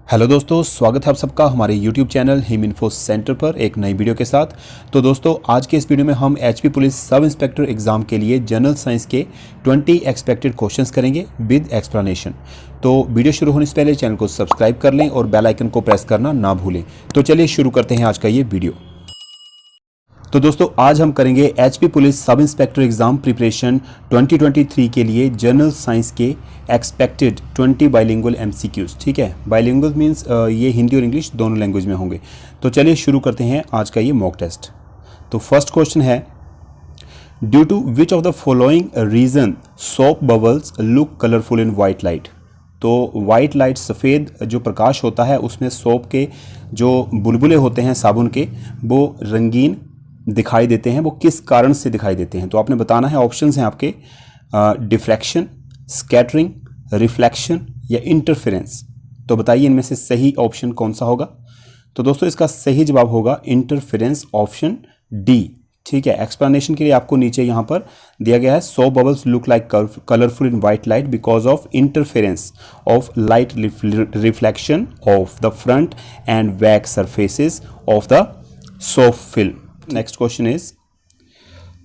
Hello दोस्तों, स्वागत है आप सबका हमारे YouTube channel him info centre पर एक नई वीडियो के साथ। तो दोस्तों, आज के इस वीडियो में हम HP police sub inspector exam के लिए जनरल साइंस के 20 एक्सपेक्टेड क्वेश्चंस करेंगे विद एक्सप्लेनेशन। तो वीडियो शुरू होने से पहले चैनल को सब्सक्राइब कर लें और बेल आइकन को प्रेस करना ना भूलें। तो चलिए शुरू करते हैं आज का ये वीडियो। तो दोस्तों, आज हम करेंगे HP police sub inspector exam preparation 2023 के लिए जनरल साइंस के एक्सपेक्टेड 20 बाइलिंगुअल एमसीक्यूज। ठीक है, बाइलिंगुअल मींस ये हिंदी और इंग्लिश दोनों लैंग्वेज में होंगे। तो चलिए शुरू करते हैं आज का ये मॉक टेस्ट। तो फर्स्ट क्वेश्चन है, due to which of the following reason soap bubbles look colourful in white light. तो वाइट लाइट, सफ़ेद जो प्रकाश होता है उसमें सोप के जो बुलबुले होते हैं साबुन के, वो रंगीन दिखाई देते हैं। वो किस कारण से दिखाई देते हैं? तो आपने बताना है। ऑप्शंस हैं आपके डिफ्रैक्शन, स्कैटरिंग, रिफ्लेक्शन या इंटरफेरेंस। तो बताइए इनमें से सही ऑप्शन कौन सा होगा? तो दोस्तों, इसका सही जवाब होगा इंटरफेरेंस, ऑप्शन डी। ठीक है, एक्सप्लेनेशन के लिए आपको नीचे यहाँ पर दिया गया है, so bubbles look like colourful in white light because of interference of light reflection of the front and back surfaces of the soap film. Next question is,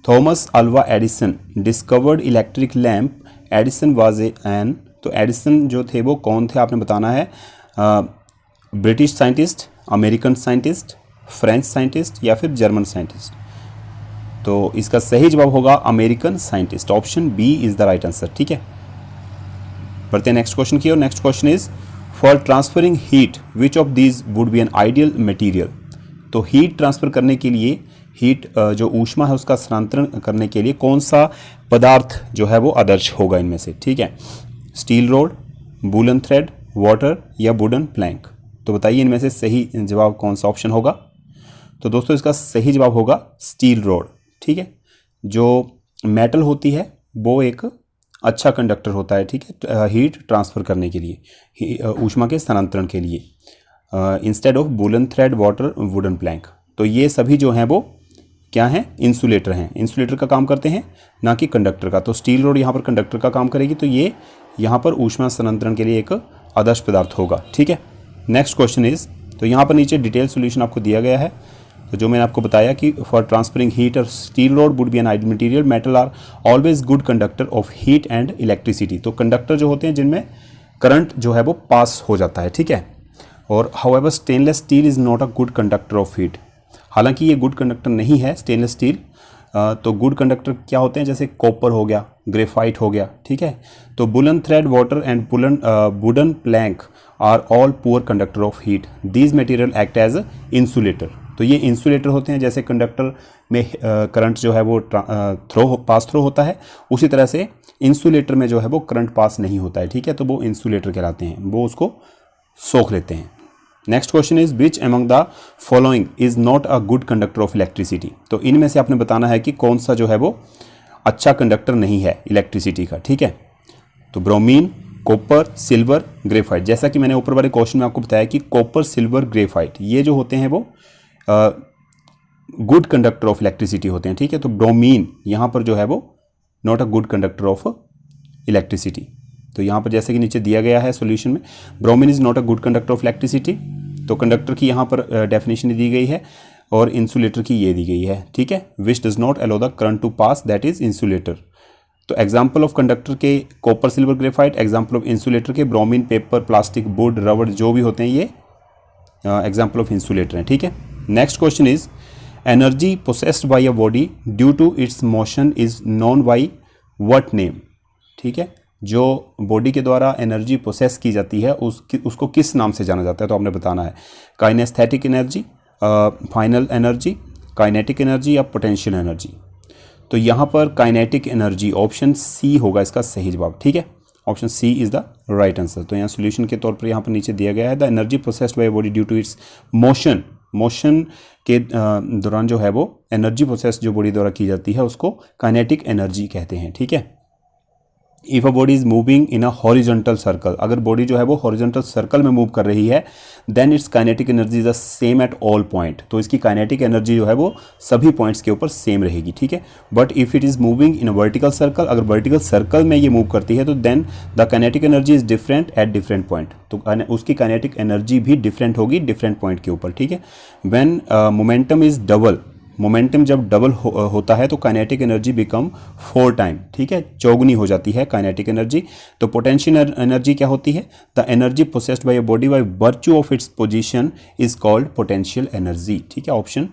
Thomas Alva Edison discovered electric lamp. Edison was an, तो Edison जो थे वो कौन थे आपने बताना है। British scientist, American scientist, French scientist या फिर जर्मन साइंटिस्ट। तो इसका सही जवाब होगा American scientist, option B is the right answer. ठीक है, बढ़ते हैं नेक्स्ट क्वेश्चन की ओर। Next question is, for transferring heat which of these would be an ideal material. तो हीट ट्रांसफ़र करने के लिए, हीट जो ऊष्मा है उसका स्थानांतरण करने के लिए कौन सा पदार्थ जो है वो आदर्श होगा इनमें से? ठीक है, steel road, woollen thread, water या वुडन प्लैंक। तो बताइए इनमें से सही जवाब कौन सा ऑप्शन होगा? तो दोस्तों, इसका सही जवाब होगा स्टील रोड। ठीक है, जो मेटल होती है वो एक अच्छा कंडक्टर होता है। ठीक है, हीट ट्रांसफ़र करने के लिए, ऊष्मा के स्थानांतरण के लिए, instead of woollen thread, water, wooden plank. तो ये सभी जो हैं वो क्या हैं? इंसुलेटर हैं। इंसुलेटर का काम करते हैं, ना कि कंडक्टर का। तो स्टील रोड यहाँ पर कंडक्टर का काम करेगी, तो ये यहाँ पर ऊष्मा स्थानांतरण के लिए एक आदर्श पदार्थ होगा। ठीक है, नेक्स्ट क्वेश्चन इज, तो यहाँ पर नीचे डिटेल सोल्यूशन आपको दिया गया है। तो जो मैंने आपको बताया कि फॉर ट्रांसफरिंग हीट और steel rod wood be an ideal material, metal are always good conductor of heat and electricity. तो कंडक्टर जो होते हैं जिनमें करंट जो है वो पास हो जाता है। ठीक है, और however stainless steel is not a good conductor of heat. हालांकि ये गुड कंडक्टर नहीं है स्टेनलेस स्टील। तो गुड कंडक्टर क्या होते हैं? जैसे कॉपर हो गया, ग्रेफाइट हो गया। ठीक है, तो woollen thread, water and wooden plank are all poor conductor of heat. These material act as insulator. तो ये इंसुलेटर होते हैं। जैसे कंडक्टर में करंट जो है वो पास थ्रो होता है, उसी तरह से इंसुलेटर में जो है वो करंट पास नहीं होता है। ठीक है, तो वो इंसुलेटर कहलाते हैं, वो उसको सोख लेते हैं। Next question is, which among the following is not a good conductor of electricity. तो इनमें से आपने बताना है कि कौन सा जो है वो अच्छा कंडक्टर नहीं है इलेक्ट्रिसिटी का। ठीक है, तो ब्रोमीन, कॉपर, सिल्वर, ग्रेफाइट। जैसा कि मैंने ऊपर वाले क्वेश्चन में आपको बताया कि कॉपर, सिल्वर, ग्रेफाइट ये जो होते हैं वो गुड कंडक्टर ऑफ इलेक्ट्रिसिटी होते हैं। ठीक है, तो ब्रोमीन यहाँ पर जो है वो not a good conductor of electricity. तो यहाँ पर जैसे कि नीचे दिया गया है सॉल्यूशन में, bromine is not a good conductor of electricity. तो कंडक्टर की यहाँ पर डेफिनेशन दी गई है और इंसुलेटर की ये दी गई है। ठीक है, which does not allow the current to pass, that is insulator. तो एग्जाम्पल ऑफ कंडक्टर के copper, silver, graphite. Example of insulator के ब्रोमीन, पेपर, प्लास्टिक, वुड, रबड़ जो भी होते हैं ये एग्जाम्पल ऑफ इंसुलेटर हैं। ठीक है, next question is, energy possessed by a body due to its motion is known by what name. ठीक है, जो बॉडी के द्वारा एनर्जी प्रोसेस की जाती है उसको किस नाम से जाना जाता है? तो आपने बताना है, kinesthetic energy, final energy, kinetic energy या पोटेंशियल एनर्जी। तो यहाँ पर काइनेटिक एनर्जी, ऑप्शन सी होगा इसका सही जवाब। ठीक है, option C is the right answer. तो यहाँ सोल्यूशन के तौर पर यहाँ पर नीचे दिया गया है, the energy processed by body due to its motion. Motion के दौरान जो है वो एनर्जी प्रोसेस जो बॉडी द्वारा की जाती है उसको काइनेटिक एनर्जी कहते हैं। ठीक है, if a body is moving in a horizontal circle, अगर बॉडी जो है वो हॉरिजॉन्टल सर्कल में मूव कर रही है, then its kinetic energy is the same at all point, तो इसकी काइनेटिक एनर्जी जो है वो सभी पॉइंट्स के ऊपर सेम रहेगी, ठीक है। But if it is moving in a vertical circle, अगर वर्टिकल सर्कल में ये मूव करती है तो then the kinetic energy is different at different point, तो उसकी काइनेटिक एनर्जी भी डिफरेंट होगी डिफरेंट पॉइंट के ऊपर, ठीक है। When momentum is double, momentum जब डबल होता है तो काइनेटिक एनर्जी बिकम 4 टाइम, ठीक है, चौगुनी हो जाती है काइनेटिक एनर्जी। तो पोटेंशियल एनर्जी क्या होती है? The energy possessed bye a body by virtue of its position is called potential energy, ठीक है। ऑप्शन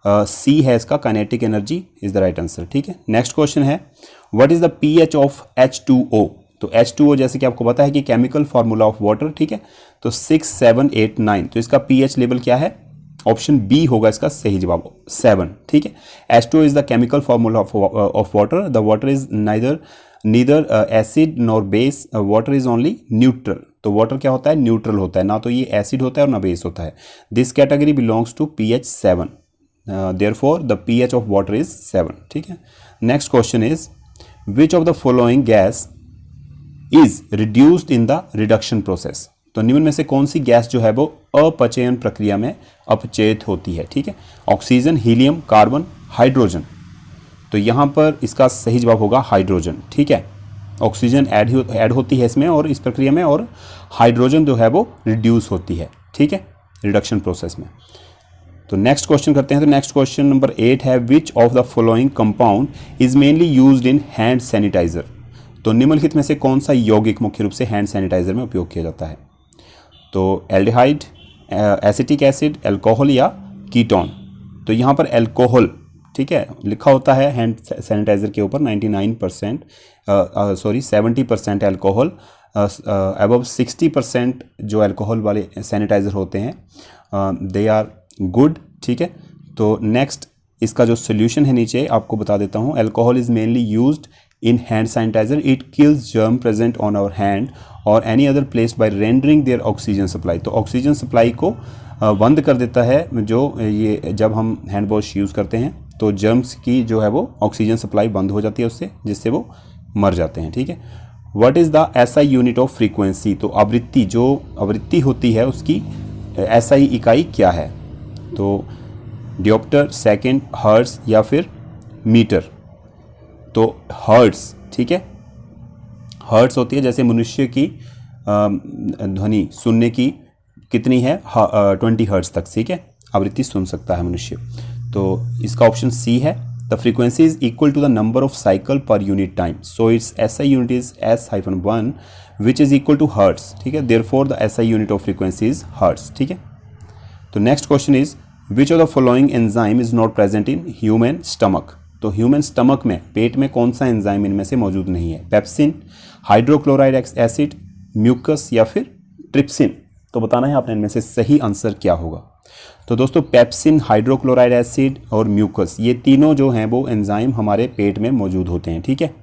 सी है इसका, kinetic energy is the right answer, ठीक है। नेक्स्ट क्वेश्चन है what is the pH of H2O? तो H2O जैसे कि आपको पता है कि केमिकल फार्मूला ऑफ वाटर, ठीक है, तो 6, 7, 8, 9, तो इसका पीएच लेवल क्या है? ऑप्शन बी होगा इसका सही जवाब, 7, ठीक है। H2O is the chemical formula of water, the water is neither acid nor base, water is only neutral, तो वाटर क्या होता है? न्यूट्रल होता है, ना तो ये एसिड होता है और ना बेस होता है। This category belongs to pH 7, therefore the pH of water is 7, ठीक है। Next question is which of the following gas is reduced in the reduction process? तो निम्न में से कौन सी गैस जो है वो अपचयन प्रक्रिया में अपचयित होती है, ठीक है। ऑक्सीजन, हीलियम, कार्बन, हाइड्रोजन, तो यहाँ पर इसका सही जवाब होगा हाइड्रोजन, ठीक है। ऑक्सीजन ऐड होती है इसमें और इस प्रक्रिया में, और हाइड्रोजन जो है वो रिड्यूस होती है, ठीक है, रिडक्शन प्रोसेस में। तो नेक्स्ट क्वेश्चन करते हैं। तो नेक्स्ट क्वेश्चन नंबर 8 है which of the following compound is mainly used in hand sanitiser? तो निम्नलिखित में से कौन सा यौगिक मुख्य रूप से हैंड सैनिटाइजर में उपयोग किया जाता है? तो एल्डिहाइड, एसिटिक एसिड, अल्कोहल या कीटोन? तो यहाँ पर अल्कोहल, ठीक है, लिखा होता है हैंड सैनिटाइजर के ऊपर 70% अल्कोहल, अबव 60% जो अल्कोहल वाले सैनिटाइजर होते हैं दे आर गुड, ठीक है। तो नेक्स्ट इसका जो सोल्यूशन है नीचे आपको बता देता हूँ। Alcohol is mainly used in hand sanitizer, it kills germ present on our hand or any other place by rendering their oxygen supply, तो ऑक्सीजन सप्लाई को बंद कर देता है जो ये जब हम हैंड वॉश यूज़ करते हैं तो जर्म्स की जो है वो ऑक्सीजन सप्लाई बंद हो जाती है उससे, जिससे वो मर जाते हैं, ठीक है। What is the SI unit of frequency? तो आवृत्ति, जो आवृत्ति होती है उसकी एसआई इकाई क्या है? तो डियोप्टर, सेकेंड, हर्ट्ज या फिर मीटर? तो हर्ट्ज, ठीक है, हर्ट्ज होती है, जैसे मनुष्य की ध्वनि सुनने की कितनी है? 20 हर्ट्ज तक, ठीक है, आवृत्ति सुन सकता है मनुष्य। तो इसका ऑप्शन सी है। The frequency is equal to the number of cycle per unit time, so its SI unit is S-1 which is equal to hertz, ठीक है, therefore the SI unit of frequency is hertz, ठीक है। तो next question is which of the following enzyme is not present in human stomach? तो human stomach में, पेट में कौन सा एंजाइम इनमें से मौजूद नहीं है? पेप्सिन, हाइड्रोक्लोराइड एसिड, म्यूकस या फिर ट्रिप्सिन? तो बताना है आपने इनमें से सही आंसर क्या होगा। तो दोस्तों पेप्सिन, हाइड्रोक्लोराइड एसिड और म्यूकस, ये तीनों जो हैं वो एंजाइम हमारे पेट में मौजूद होते हैं, ठीक है।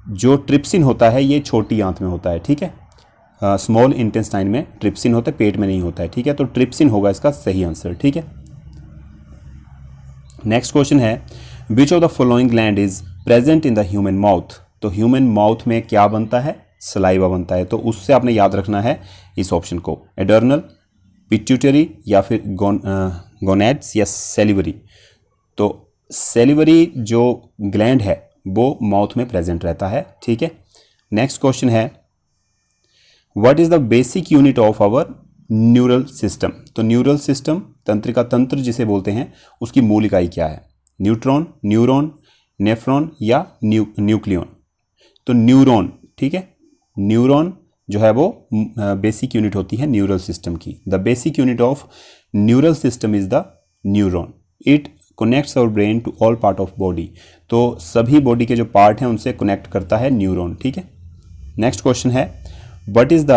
जो ट्रिप्सिन होता है ये छोटी आंत में होता है, ठीक है, स्मॉल इंटेस्टाइन में ट्रिप्सिन होता है, पेट में नहीं होता है, ठीक है। तो ट्रिप्सिन होगा इसका सही आंसर, ठीक है। नेक्स्ट क्वेश्चन है which of the following gland is present in the human mouth? तो ह्यूमन माउथ में क्या बनता है? सलाइवा बनता है, तो उससे आपने याद रखना है इस ऑप्शन को, एडर्नल, पिट्यूटरी या फिर गोनेड्स या सेलिवरी? तो सेलिवरी जो ग्लैंड है वो माउथ में प्रेजेंट रहता है, ठीक है। नेक्स्ट क्वेश्चन है what is the basic unit of our neural system? तो न्यूरल सिस्टम, तंत्रिका तंत्र जिसे बोलते हैं, उसकी मूल इकाई क्या है? न्यूट्रॉन, न्यूरॉन, नेफ्रॉन या न्यूक्लियन? तो न्यूरॉन, ठीक है, न्यूरॉन जो है वो बेसिक यूनिट होती है न्यूरल सिस्टम की। The basic unit of neural system is the neuron, it connects our brain to all part of body, तो सभी बॉडी के जो पार्ट हैं उनसे कनेक्ट करता है न्यूरॉन, ठीक है। नेक्स्ट क्वेश्चन है what is the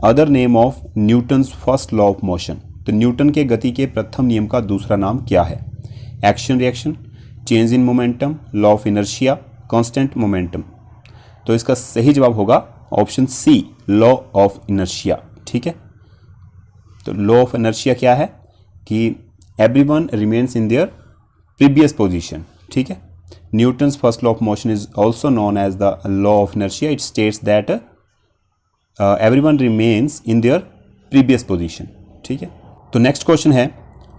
other name of Newton's first law of motion? तो न्यूटन के गति के प्रथम नियम का दूसरा नाम क्या है? Action reaction, change in momentum, law of inertia, constant momentum? तो इसका सही जवाब होगा option C, law of inertia, ठीक है। तो लॉ ऑफ इनर्शिया क्या है कि everyone remains in their previous position, ठीक है। Newton's first law of motion is also known as the law of inertia. It states that everyone remains in their previous position. ठीक है, तो next question है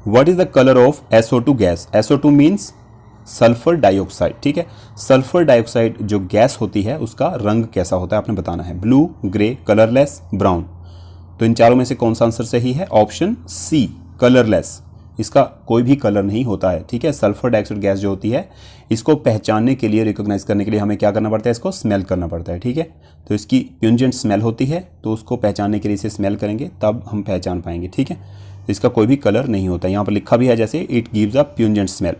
what is the colour of SO2 gas. SO2 means sulphur dioxide. ठीक है, sulphur dioxide जो gas होती है उसका रंग कैसा होता है आपने बताना है. Blue, grey, colourless, brown. तो इन चारों में से कौन सा आंसर सही है. Option C, colourless. इसका कोई भी कलर नहीं होता है. ठीक है, सल्फर डाइऑक्साइड गैस जो होती है इसको पहचानने के लिए, रिकॉग्नाइज करने के लिए हमें क्या करना पड़ता है, इसको स्मेल करना पड़ता है. ठीक है, तो इसकी प्यूंजेंट स्मेल होती है, तो उसको पहचानने के लिए इसे स्मेल करेंगे तब हम पहचान पाएंगे. ठीक है, इसका कोई भी कलर नहीं होता. यहाँ पर लिखा भी है जैसे it gives a pungent smell.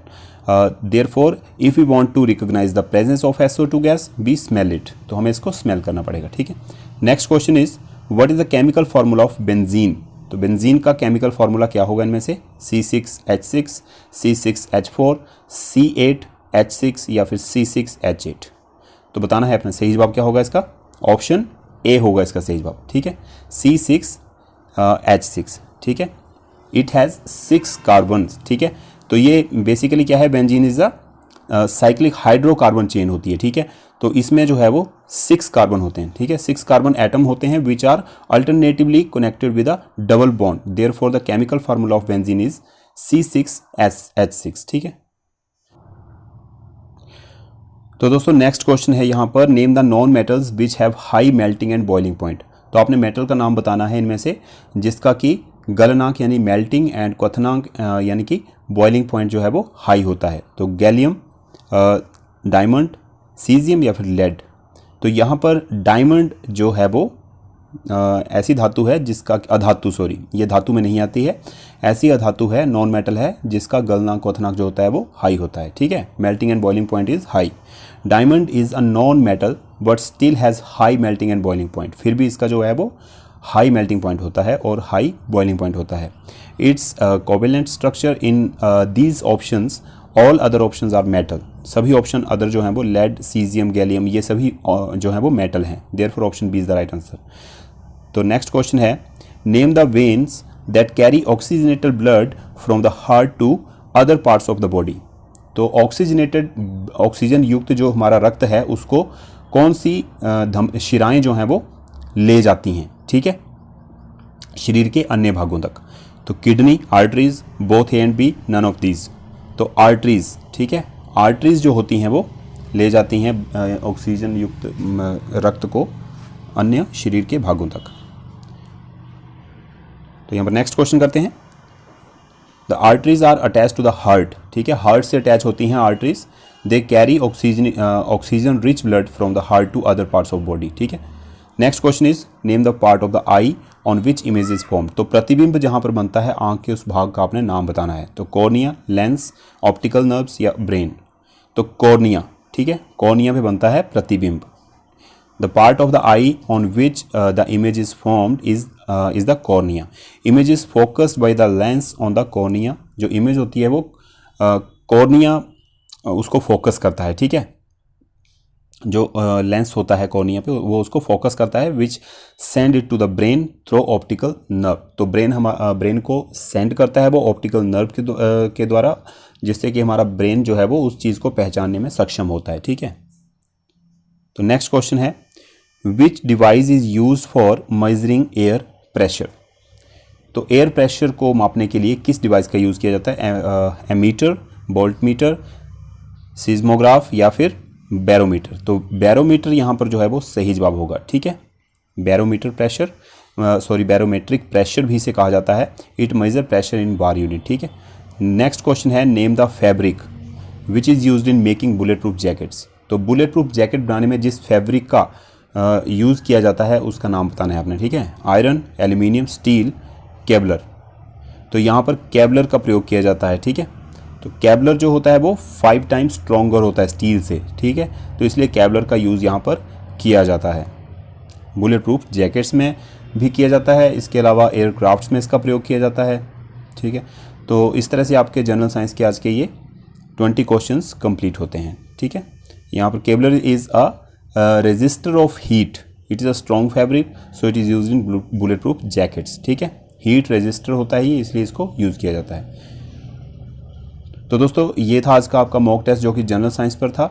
Therefore, if we want to recognize the presence of SO2 gas, we smell it. तो हमें इसको स्मेल करना पड़ेगा. ठीक है, next question is what is the chemical formula of benzene. तो बेंजीन का chemical formula क्या होगा इनमें से. C6H6, C6H4, C8H6 या फिर C6H8. तो बताना है अपना सही जवाब क्या होगा इसका. ऑप्शन ए होगा इसका सही जवाब. ठीक है, C6H6. ठीक है, इट हैज़ 6 कार्बन. ठीक है, तो ये बेसिकली क्या है, benzene is a cyclic hydrocarbon chain होती है. ठीक है, तो इसमें जो है वो 6 कार्बन होते हैं. ठीक है, 6 कार्बन एटम होते हैं which are alternatively connected with a double bond. Therefore the chemical formula of benzene is C6H6. ठीक है, तो दोस्तों नेक्स्ट क्वेश्चन है यहाँ पर name the non metals which have high melting and boiling point. तो आपने मेटल का नाम बताना है इनमें से जिसका कि गलनांक यानी मेल्टिंग एंड क्वथनांक यानी कि बॉइलिंग पॉइंट जो है वो हाई होता है. तो गैलियम, डायमंड, सीजियम या फिर लेड. तो यहाँ पर डायमंड जो है वो ऐसी धातु है जिसका अधातु, सॉरी ये धातु में नहीं आती है, ऐसी अधातु है, नॉन मेटल है जिसका गलनांक क्वथनांक जो होता है वो हाई होता है. ठीक है, melting and boiling point is high. Diamond is a non metal but still has high melting and boiling point. फिर भी इसका जो है वो हाई मेल्टिंग पॉइंट होता है और हाई बॉइलिंग पॉइंट होता है. Its covalent structure in these options, all other options are metal. सभी ऑप्शन अदर जो हैं वो लेड, सीजियम, गैलियम ये सभी जो हैं वो मेटल हैं. Therefore option B is the right answer. तो नेक्स्ट क्वेश्चन है name the veins that carry oxygenated blood from the heart to other parts of the body. तो ऑक्सीजनेटेड, ऑक्सीजन युक्त जो हमारा रक्त है उसको कौन सी शिराएँ जो हैं वो ले जाती हैं. ठीक है, शरीर के अन्य भागों तक. तो kidney, arteries, both A and B, none of these. तो आर्टरीज. ठीक है, आर्टरीज जो होती हैं वो ले जाती हैं ऑक्सीजन युक्त रक्त को अन्य शरीर के भागों तक. तो यहाँ पर नेक्स्ट क्वेश्चन करते हैं. The arteries are attach to the heart. ठीक है, हार्ट से अटैच होती हैं arteries. They carry oxygen rich blood from the heart to other parts of body. ठीक है, next question is name the part of the eye on which image is form. तो प्रतिबिंब जहाँ पर बनता है आंख के उस भाग का आपने नाम बताना है. तो कॉर्निया, लेंस, ऑप्टिकल नर्व्स या ब्रेन. तो कॉर्निया. ठीक है, कॉर्निया पे बनता है प्रतिबिंब. The part of the eye on which the image is formed is the cornea. Image is focused by the lens on the cornea. जो इमेज होती है वो कॉर्निया उसको फोकस करता है. ठीक है, जो लेंस होता है कॉर्निया पे वो उसको फोकस करता है which send it to the brain through optical nerve. तो ब्रेन को सेंड करता है वो ऑप्टिकल नर्व के द्वारा, जिससे कि हमारा ब्रेन जो है वो उस चीज़ को पहचानने में सक्षम होता है. ठीक है, तो नेक्स्ट क्वेश्चन है विच device is use for measuring air pressure. तो एयर प्रेशर को मापने के लिए किस डिवाइस का यूज़ किया जाता है. एमीटर, वोल्टमीटर, सीज्मोग्राफ या फिर बैरोमीटर. तो बैरोमीटर यहाँ पर जो है वो सही जवाब होगा. ठीक है, बैरोमीटर प्रेशर, बैरोमेट्रिक प्रेशर भी इसे कहा जाता है. It major pressure in bar unit. ठीक है, नेक्स्ट क्वेश्चन है name the fabric which is used in making bullet proof jackets. तो बुलेट प्रूफ जैकेट बनाने में जिस फैब्रिक का यूज़ किया जाता है उसका नाम बताना है आपने. ठीक है, आयरन, एल्यूमिनियम, स्टील, केबलर. तो यहाँ पर केबलर का प्रयोग किया जाता है. ठीक है, तो केबलर जो होता है वो 5 टाइम्स स्ट्रॉन्गर होता है स्टील से. ठीक है, तो इसलिए केबलर का यूज़ यहाँ पर किया जाता है. बुलेट प्रूफ जैकेट्स में भी किया जाता है, इसके अलावा एयरक्राफ्ट्स में इसका प्रयोग किया जाता है. ठीक है, तो इस तरह से आपके जनरल साइंस के आज के ये 20 क्वेश्चंस कंप्लीट होते हैं. ठीक है, यहाँ पर Kevlar is a resistor of heat. It is a strong fabric so it is use in bullet proof jackets. ठीक है, हीट रेजिस्टर होता है ये, इसलिए इसको यूज़ किया जाता है. तो दोस्तों ये था आज का आपका मॉक टेस्ट जो कि जनरल साइंस पर था।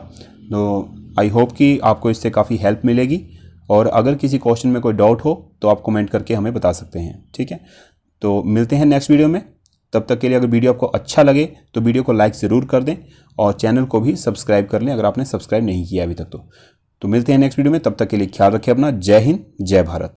तो आई होप कि आपको इससे काफ़ी हेल्प मिलेगी, और अगर किसी क्वेश्चन में कोई डाउट हो तो आप कमेंट करके हमें बता सकते हैं, ठीक है। तो मिलते हैं नेक्स्ट वीडियो में। तब तक के लिए अगर वीडियो आपको अच्छा लगे तो वीडियो को लाइक ज़रूर कर दें और चैनल को भी सब्सक्राइब कर लें अगर आपने सब्सक्राइब नहीं किया अभी तक तो मिलते हैं नेक्स्ट वीडियो में। तब तक के लिए ख्याल रखें अपना। जय हिंद, जय भारत।